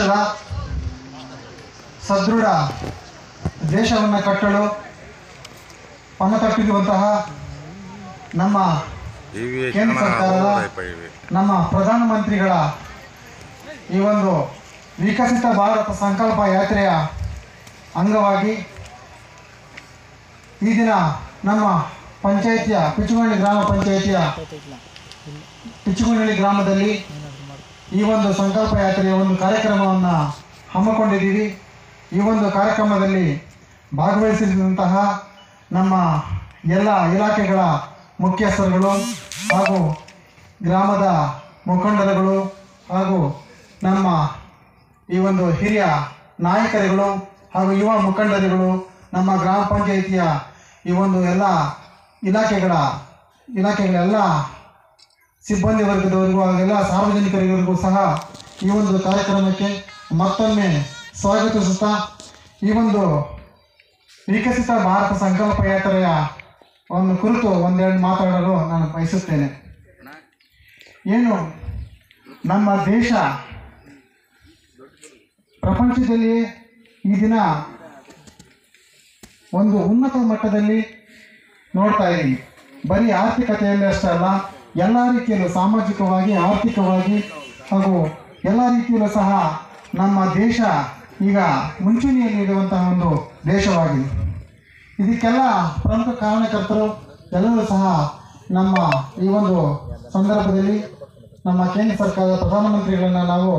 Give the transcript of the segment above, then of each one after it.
ದೇಶದ ಸದೃಢ ದೇಶವನ್ನು ಕಟ್ಟಲು ಪಣತೊಟ್ಟಿರುವಂತಹ ನಮ್ಮ ಕೇಂದ್ರ ಸರ್ಕಾರದ ನಮ್ಮ ಪ್ರಧಾನಮಂತ್ರಿಗಳ ಈ ಒಂದು ವಿಕಸಿತ ಭಾರತ ಸಂಕಲ್ಪ ಯಾತ್ರೆಯ ಅಂಗವಾಗಿ ಈ ದಿನ ನಮ್ಮ ಪಂಚಾಯಿತಿಯ ಪಿಚ್ಚುಗುಂಡಿ ಗ್ರಾಮ ಪಂಚಾಯಿತಿಯ ಪಿಚ್ಚುಗುಂಡಿ ಗ್ರಾಮದಲ್ಲಿ ಈ ಒಂದು ಸಂಕಲ್ಪ ಯಾತ್ರೆಯ ಒಂದು ಕಾರ್ಯಕ್ರಮವನ್ನು ಹಮ್ಮಿಕೊಂಡಿದ್ದೀವಿ. ಈ ಒಂದು ಕಾರ್ಯಕ್ರಮದಲ್ಲಿ ಭಾಗವಹಿಸಿದಂತಹ ನಮ್ಮ ಎಲ್ಲ ಇಲಾಖೆಗಳ ಮುಖ್ಯಸ್ಥರುಗಳು ಹಾಗೂ ಗ್ರಾಮದ ಮುಖಂಡರುಗಳು ಹಾಗೂ ನಮ್ಮ ಈ ಒಂದು ಹಿರಿಯ ನಾಯಕರುಗಳು ಹಾಗೂ ಯುವ ಮುಖಂಡರುಗಳು, ನಮ್ಮ ಗ್ರಾಮ ಪಂಚಾಯಿತಿಯ ಈ ಒಂದು ಎಲ್ಲ ಇಲಾಖೆಗಳೆಲ್ಲ ಸಿಬ್ಬಂದಿ ವರ್ಗದವರಿಗೂ ಹಾಗೆಲ್ಲ ಸಾರ್ವಜನಿಕರಿಗೂ ಸಹ ಈ ಒಂದು ಕಾರ್ಯಕ್ರಮಕ್ಕೆ ಮತ್ತೊಮ್ಮೆ ಸ್ವಾಗತಿಸುತ್ತಾ ಈ ಒಂದು ವಿಕಸಿತ ಭಾರತ ಸಂಕಲ್ಪ ಯಾತ್ರೆಯ ಒಂದು ಕುರಿತು ಒಂದೆರಡು ಮಾತಾಡಲು ನಾನು ಬಯಸುತ್ತೇನೆ. ಏನು ನಮ್ಮ ದೇಶ ಪ್ರಪಂಚದಲ್ಲಿ ಈ ದಿನ ಒಂದು ಉನ್ನತ ಮಟ್ಟದಲ್ಲಿ ನೋಡ್ತಾ ಇದ್ದೀವಿ. ಬರೀ ಆರ್ಥಿಕತೆಯಲ್ಲಿ ಅಷ್ಟೇ ಅಲ್ಲ, ಎಲ್ಲ ರೀತಿಯಲ್ಲೂ ಸಾಮಾಜಿಕವಾಗಿ, ಆರ್ಥಿಕವಾಗಿ ಹಾಗೂ ಎಲ್ಲ ರೀತಿಯಲ್ಲೂ ಸಹ ನಮ್ಮ ದೇಶ ಈಗ ಮುಂಚೂಣಿಯಲ್ಲಿರುವಂತಹ ಒಂದು ದೇಶವಾಗಿದೆ. ಇದಕ್ಕೆಲ್ಲ ಪ್ರಮುಖ ಕಾರಣಕರ್ತರು ಎಲ್ಲರೂ ಸಹ ನಮ್ಮ ಈ ಒಂದು ಸಂದರ್ಭದಲ್ಲಿ ನಮ್ಮ ಕೇಂದ್ರ ಸರ್ಕಾರದ ಪ್ರಧಾನಮಂತ್ರಿಗಳನ್ನು ನಾವು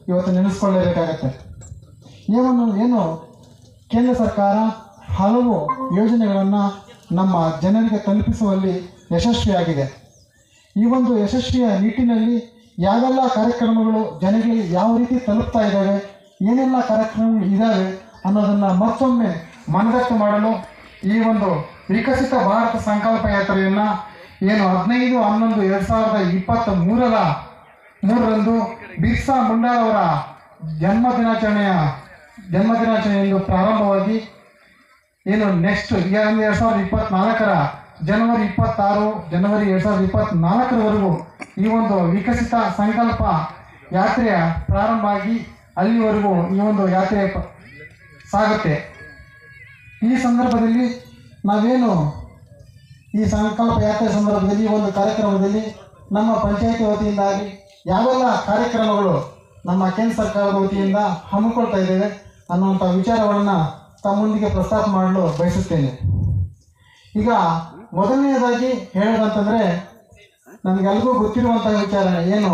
ಇವತ್ತು ನೆನೆಸ್ಕೊಳ್ಳಲೇಬೇಕಾಗತ್ತೆ. ಏನು ಕೇಂದ್ರ ಸರ್ಕಾರ ಹಲವು ಯೋಜನೆಗಳನ್ನು ನಮ್ಮ ಜನರಿಗೆ ತಲುಪಿಸುವಲ್ಲಿ ಯಶಸ್ವಿಯಾಗಿದೆ. ಈ ಒಂದು ಯಶಸ್ವಿಯ ನಿಟ್ಟಿನಲ್ಲಿ ಯಾವೆಲ್ಲ ಕಾರ್ಯಕ್ರಮಗಳು ಜನಗಳಿಗೆ ಯಾವ ರೀತಿ ತಲುಪ್ತಾ ಇದ್ದಾವೆ, ಏನೆಲ್ಲ ಕಾರ್ಯಕ್ರಮಗಳು ಇದ್ದಾವೆ ಅನ್ನೋದನ್ನು ಮತ್ತೊಮ್ಮೆ ಮನದಟ್ಟು ಮಾಡಲು ಈ ಒಂದು ವಿಕಸಿತ ಭಾರತ ಸಂಕಲ್ಪ ಯಾತ್ರೆಯನ್ನು ಏನು 15/11/2023 ಬಿರ್ಸಾ ಮುಂಡಾ ಅವರ ಜನ್ಮದಿನಾಚರಣೆಯಿಂದ ಪ್ರಾರಂಭವಾಗಿ ಏನು ನೆಕ್ಸ್ಟ್ 2024 ಜನವರಿ 26 ಜನವರಿ 2024 ಈ ಒಂದು ವಿಕಸಿತ ಸಂಕಲ್ಪ ಯಾತ್ರೆಯ ಪ್ರಾರಂಭ ಆಗಿ ಅಲ್ಲಿವರೆಗೂ ಈ ಒಂದು ಯಾತ್ರೆ ಸಾಗುತ್ತೆ. ಈ ಸಂದರ್ಭದಲ್ಲಿ ನಾವೇನು ಈ ಸಂಕಲ್ಪ ಯಾತ್ರೆ ಸಂದರ್ಭದಲ್ಲಿ ಈ ಒಂದು ಕಾರ್ಯಕ್ರಮದಲ್ಲಿ ನಮ್ಮ ಪಂಚಾಯಿತಿ ವತಿಯಿಂದಾಗಿ ಯಾವೆಲ್ಲ ಕಾರ್ಯಕ್ರಮಗಳು ನಮ್ಮ ಕೇಂದ್ರ ಸರ್ಕಾರದ ವತಿಯಿಂದ ಹಮ್ಮಿಕೊಳ್ತಾ ಇದ್ದೇವೆ ಅನ್ನುವಂಥ ವಿಚಾರಗಳನ್ನು ತಮ್ಮೊಂದಿಗೆ ಪ್ರಸ್ತಾಪ ಮಾಡಲು ಬಯಸುತ್ತೇನೆ. ಈಗ ಮೊದಲನೆಯದಾಗಿ ಹೇಳೋದಂತಂದರೆ, ನಮಗೆಲ್ರಿಗೂ ಗೊತ್ತಿರುವಂತಹ ವಿಚಾರ ಏನು,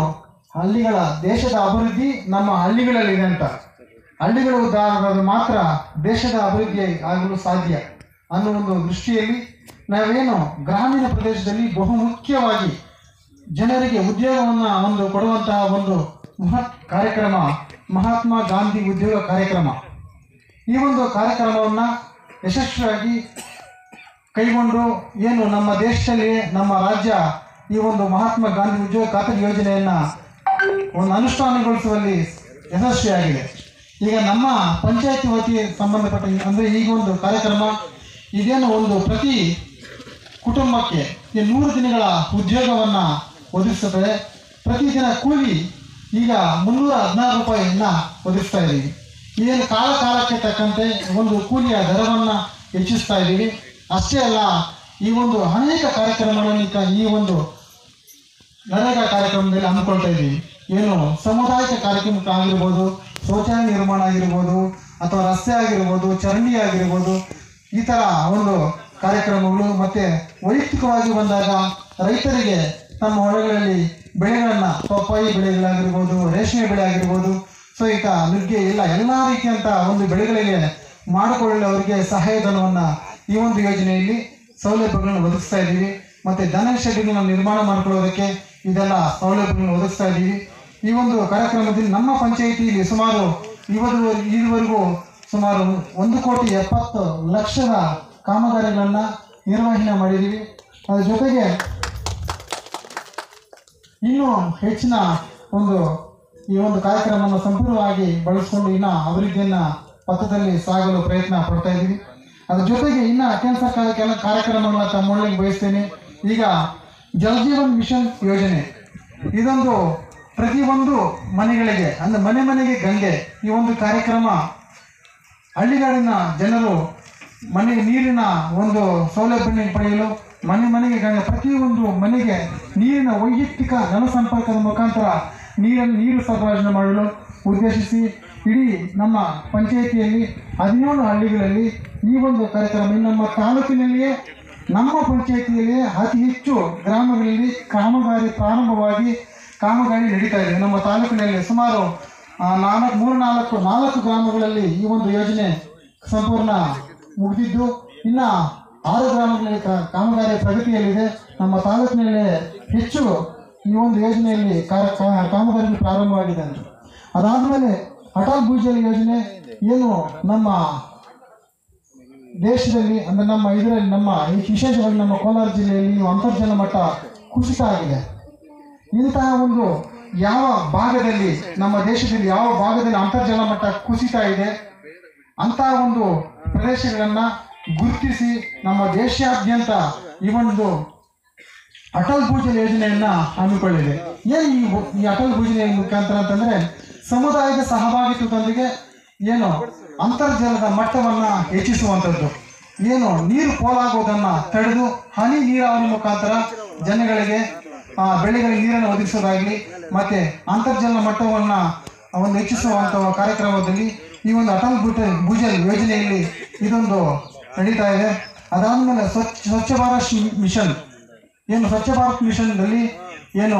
ಹಳ್ಳಿಗಳ ದೇಶದ ಅಭಿವೃದ್ಧಿ ನಮ್ಮ ಹಳ್ಳಿಗಳಲ್ಲಿದೆ ಅಂತ. ಹಳ್ಳಿಗಳು ಉದ್ದಾರವಾದರೆ ಮಾತ್ರ ದೇಶದ ಅಭಿವೃದ್ಧಿ ಆಗಲು ಸಾಧ್ಯ ಅನ್ನೋ ಒಂದು ದೃಷ್ಟಿಯಲ್ಲಿ ನಾವೇನು ಗ್ರಾಮೀಣ ಪ್ರದೇಶದಲ್ಲಿ ಬಹುಮುಖ್ಯವಾಗಿ ಜನರಿಗೆ ಉದ್ಯೋಗವನ್ನು ಕೊಡುವಂತಹ ಒಂದು ಮಹತ್ ಕಾರ್ಯಕ್ರಮ ಮಹಾತ್ಮ ಗಾಂಧಿ ಉದ್ಯೋಗ ಕಾರ್ಯಕ್ರಮ. ಈ ಒಂದು ಕಾರ್ಯಕ್ರಮವನ್ನು ಯಶಸ್ವಿಯಾಗಿ ಕೈಗೊಂಡು ಏನು ನಮ್ಮ ದೇಶದಲ್ಲಿ ನಮ್ಮ ರಾಜ್ಯ ಈ ಒಂದು ಮಹಾತ್ಮ ಗಾಂಧಿ ಉದ್ಯೋಗ ಖಾತರಿ ಯೋಜನೆಯನ್ನು ಒಂದು ಅನುಷ್ಠಾನಗೊಳಿಸುವಲ್ಲಿ ಯಶಸ್ವಿಯಾಗಿದೆ. ಈಗ ನಮ್ಮ ಪಂಚಾಯತಿ ವತಿ ಸಂಬಂಧಪಟ್ಟ ಅಂದರೆ ಈಗ ಒಂದು ಕಾರ್ಯಕ್ರಮ ಇದೇನು ಒಂದು ಪ್ರತಿ ಕುಟುಂಬಕ್ಕೆ 100 ದಿನಗಳ ಉದ್ಯೋಗವನ್ನು ಒದಗಿಸುತ್ತದೆ. ಪ್ರತಿದಿನ ಕೂಲಿ ಈಗ 316 ರೂಪಾಯಿಯನ್ನು ಒದಗಿಸ್ತಾ ಇದ್ದೀವಿ. ಇದೇನು ಕಾಲಕ್ಕೆ ತಕ್ಕಂತೆ ಒಂದು ಕೂಲಿಯ ದರವನ್ನು ಹೆಚ್ಚಿಸ್ತಾ ಇದ್ದೀವಿ. ಅಷ್ಟೇ ಅಲ್ಲ, ಈ ಒಂದು ಅನೇಕ ಕಾರ್ಯಕ್ರಮಗಳನ್ನು ಈ ಒಂದು ನರೇಗಾ ಕಾರ್ಯಕ್ರಮದಲ್ಲಿ ಹಮ್ಮಿಕೊಳ್ತಾ ಇದ್ದೀವಿ. ಏನು ಸಾಮುದಾಯಿಕ ಕಾರ್ಯಕ್ರಮ ಆಗಿರ್ಬೋದು, ಶೌಚಾಲಯ ನಿರ್ಮಾಣ ಆಗಿರ್ಬೋದು, ಅಥವಾ ರಸ್ತೆ ಆಗಿರ್ಬೋದು, ಚರಂಡಿ ಆಗಿರ್ಬೋದು, ಈ ಥರ ಒಂದು ಕಾರ್ಯಕ್ರಮಗಳು. ಮತ್ತು ವೈಯಕ್ತಿಕವಾಗಿ ಬಂದಾಗ ರೈತರಿಗೆ ತಮ್ಮ ಹೊಲಗಳಲ್ಲಿ ಬೆಳೆಗಳನ್ನು, ಪಪ್ಪಾಯಿ ಬೆಳೆಗಳಾಗಿರ್ಬೋದು, ರೇಷ್ಮೆ ಬೆಳೆ ಆಗಿರ್ಬೋದು, ಸಹಿತ ನುಗ್ಗೆ ಎಲ್ಲ ರೀತಿಯಂಥ ಒಂದು ಬೆಳೆಗಳಿಗೆ ಮಾಡಿಕೊಳ್ಳಲು ಅವರಿಗೆ ಸಹಾಯಧನವನ್ನು ಈ ಒಂದು ಯೋಜನೆಯಲ್ಲಿ ಸೌಲಭ್ಯಗಳನ್ನು ಒದಗಿಸ್ತಾ ಇದ್ದೀವಿ. ಮತ್ತು ದನ ಶೆಡ್ಗಳನ್ನು ನಿರ್ಮಾಣ ಮಾಡಿಕೊಳ್ಳೋದಕ್ಕೆ ಇದೆಲ್ಲ ಸೌಲಭ್ಯಗಳನ್ನು ಒದಗಿಸ್ತಾ ಇದ್ದೀವಿ. ಈ ಒಂದು ಕಾರ್ಯಕ್ರಮದಲ್ಲಿ ನಮ್ಮ ಪಂಚಾಯಿತಿಯಲ್ಲಿ ಸುಮಾರು ಇದುವರೆಗೂ ಸುಮಾರು 1,70,00,000 ಕಾಮಗಾರಿಗಳನ್ನು ನಿರ್ವಹಣೆ ಮಾಡಿದ್ದೀವಿ. ಅದರ ಜೊತೆಗೆ ಇನ್ನೂ ಹೆಚ್ಚಿನ ಈ ಒಂದು ಕಾರ್ಯಕ್ರಮವನ್ನು ಸಂಪೂರ್ಣವಾಗಿ ಬಳಸಿಕೊಂಡು ಇನ್ನು ಅಭಿವೃದ್ಧಿಯನ್ನು ಪಥದಲ್ಲಿ ಸಾಗಲು ಪ್ರಯತ್ನ ಪಡ್ತಾ ಇದ್ದೀವಿ. ಅದ್ರ ಜೊತೆಗೆ ಇನ್ನು ಕೇಂದ್ರ ಸರ್ಕಾರದ ಕೆಲ ಕಾರ್ಯಕ್ರಮಗಳನ್ನು ತಮ್ಮೊಳಗೆ ಬಯಸ್ತೇನೆ. ಈಗ ಜಲ್ ಜೀವನ್ ಮಿಷನ್ ಯೋಜನೆ ಇದೊಂದು ಪ್ರತಿಯೊಂದು ಮನೆಗಳಿಗೆ ಅಂದ್ರೆ ಮನೆ ಮನೆಗೆ ಗಂಗೆ ಈ ಒಂದು ಕಾರ್ಯಕ್ರಮ ಹಳ್ಳಿಗಾಡಿನ ಜನರು ನೀರಿನ ಒಂದು ಸೌಲಭ್ಯ ಪಡೆಯಲು ಮನೆ ಮನೆಗೆ ಗಂಗೆ ಪ್ರತಿಯೊಂದು ಮನೆಗೆ ನೀರಿನ ವೈಯಕ್ತಿಕ ಜನಸಂಪರ್ಕದ ಮುಖಾಂತರ ನೀರು ಸರಬರಾಜು ಮಾಡಲು ಉದ್ದೇಶಿಸಿ ಇಡೀ ನಮ್ಮ ಪಂಚಾಯಿತಿಯಲ್ಲಿ 17 ಹಳ್ಳಿಗಳಲ್ಲಿ ಈ ಒಂದು ಕಾರ್ಯಕ್ರಮ ನಮ್ಮ ತಾಲೂಕಿನಲ್ಲಿಯೇ ನಮ್ಮ ಪಂಚಾಯಿತಿಯಲ್ಲಿ ಅತಿ ಹೆಚ್ಚು ಗ್ರಾಮಗಳಲ್ಲಿ ಕಾಮಗಾರಿ ನಡೀತಾ ಇದೆ. ನಮ್ಮ ತಾಲೂಕಿನಲ್ಲಿ ಸುಮಾರು 4 ಗ್ರಾಮಗಳಲ್ಲಿ ಈ ಒಂದು ಯೋಜನೆ ಸಂಪೂರ್ಣ ಮುಗಿದಿದ್ದು ಇನ್ನು 6 ಗ್ರಾಮಗಳಲ್ಲಿ ಕಾಮಗಾರಿ ಪ್ರಗತಿಯಲ್ಲಿದೆ. ನಮ್ಮ ತಾಲೂಕಿನಲ್ಲಿ ಹೆಚ್ಚು ಈ ಒಂದು ಯೋಜನೆಯಲ್ಲಿ ಕಾಮಗಾರಿ ಪ್ರಾರಂಭವಾಗಿದೆ ಅಂತ. ಅದಾದಮೇಲೆ ಅಟಲ್ ಭೂಜಲ್ ಯೋಜನೆ ಏನು ನಮ್ಮ ದೇಶದಲ್ಲಿ ಅಂದರೆ ನಮ್ಮ ವಿಶೇಷವಾಗಿ ನಮ್ಮ ಕೋಲಾರ ಜಿಲ್ಲೆಯಲ್ಲಿ ಅಂತರ್ಜಲ ಮಟ್ಟ ಕುಸಿತ ಆಗಿದೆ. ಇಂತಹ ಒಂದು ಯಾವ ಭಾಗದಲ್ಲಿ ನಮ್ಮ ದೇಶದಲ್ಲಿ ಯಾವ ಭಾಗದಲ್ಲಿ ಅಂತರ್ಜಲ ಮಟ್ಟ ಕುಸಿತ ಇದೆ ಅಂತಹ ಒಂದು ಪ್ರದೇಶಗಳನ್ನು ಗುರುತಿಸಿ ನಮ್ಮ ದೇಶಾದ್ಯಂತ ಈ ಒಂದು ಅಟಲ್ ಭೂಜಲ್ ಯೋಜನೆಯನ್ನ ಹಮ್ಮಿಕೊಳ್ಳಿದೆ. ಏನು ಈ ಅಟಲ್ ಭೂಜಲ್ ಮುಖಾಂತರ ಅಂತಂದ್ರೆ ಸಮುದಾಯದ ಸಹಭಾಗಿತ್ವದೊಂದಿಗೆ ಏನು ಅಂತರ್ಜಲದ ಮಟ್ಟವನ್ನ ಹೆಚ್ಚಿಸುವಂಥದ್ದು, ಏನು ನೀರು ಪೋಲಾಗುವುದನ್ನು ತಡೆದು ಹನಿ ನೀರಾವರಿ ಮುಖಾಂತರ ಜನಗಳಿಗೆ ಬೆಳೆಗಳಿಗೆ ನೀರನ್ನು ಒದಗಿಸೋದಾಗಲಿ ಮತ್ತೆ ಅಂತರ್ಜಲ ಮಟ್ಟವನ್ನು ಒಂದು ಹೆಚ್ಚಿಸುವಂತಹ ಕಾರ್ಯಕ್ರಮದಲ್ಲಿ ಈ ಒಂದು ಅಟಲ್ ಭೂಜಲ್ ಯೋಜನೆಯಲ್ಲಿ ಇದೊಂದು ನಡೀತಾ ಇದೆ. ಅದಾದಮೇಲೆ ಸ್ವಚ್ಛ ಭಾರತ್ ಮಿಷನ್ ಸ್ವಚ್ಛ ಭಾರತ್ ಮಿಷನ್ದಲ್ಲಿ ಏನು